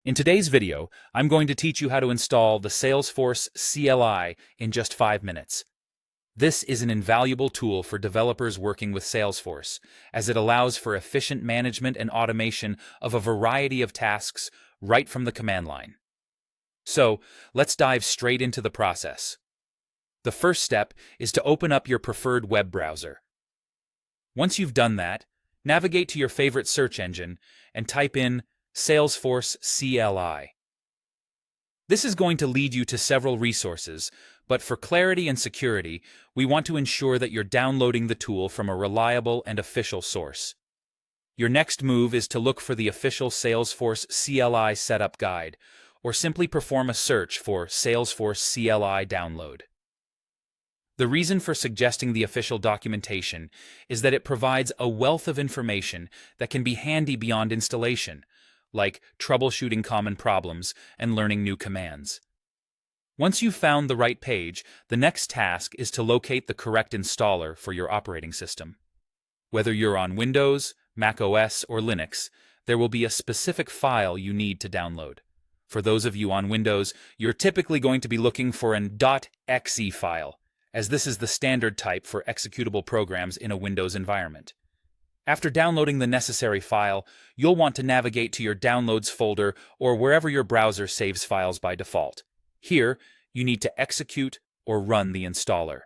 In today's video, I'm going to teach you how to install the Salesforce CLI in just 5 minutes. This is an invaluable tool for developers working with Salesforce, as it allows for efficient management and automation of a variety of tasks right from the command line. So, let's dive straight into the process. The first step is to open up your preferred web browser. Once you've done that, navigate to your favorite search engine and type in Salesforce CLI. This is going to lead you to several resources, but for clarity and security, we want to ensure that you're downloading the tool from a reliable and official source. Your next move is to look for the official Salesforce CLI setup guide, or simply perform a search for Salesforce CLI download. The reason for suggesting the official documentation is that it provides a wealth of information that can be handy beyond installation, like troubleshooting common problems and learning new commands. Once you've found the right page, the next task is to locate the correct installer for your operating system. Whether you're on Windows, Mac OS, or Linux, there will be a specific file you need to download. For those of you on Windows, you're typically going to be looking for an .exe file, as this is the standard type for executable programs in a Windows environment. After downloading the necessary file, you'll want to navigate to your Downloads folder or wherever your browser saves files by default. Here, you need to execute or run the installer.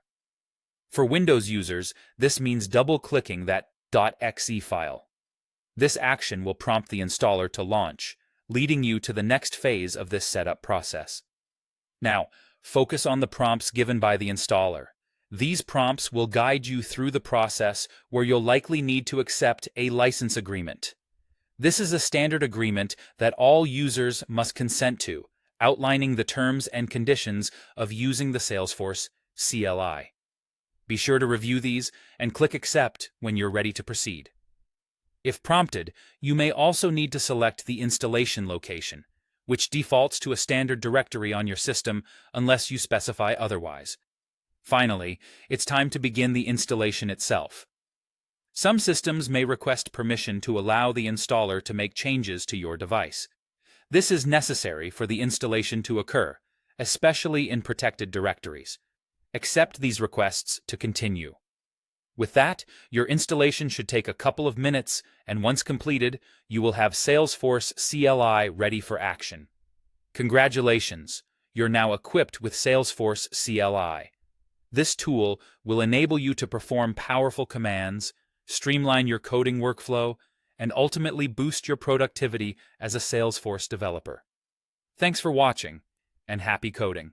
For Windows users, this means double-clicking that .exe file. This action will prompt the installer to launch, leading you to the next phase of this setup process. Now, focus on the prompts given by the installer. These prompts will guide you through the process where you'll likely need to accept a license agreement. This is a standard agreement that all users must consent to, outlining the terms and conditions of using the Salesforce CLI. Be sure to review these and click Accept when you're ready to proceed. If prompted, you may also need to select the installation location, which defaults to a standard directory on your system unless you specify otherwise. Finally, it's time to begin the installation itself. Some systems may request permission to allow the installer to make changes to your device. This is necessary for the installation to occur, especially in protected directories. Accept these requests to continue. With that, your installation should take a couple of minutes, and once completed, you will have Salesforce CLI ready for action. Congratulations! You're now equipped with Salesforce CLI. This tool will enable you to perform powerful commands, streamline your coding workflow, and ultimately boost your productivity as a Salesforce developer. Thanks for watching, and happy coding!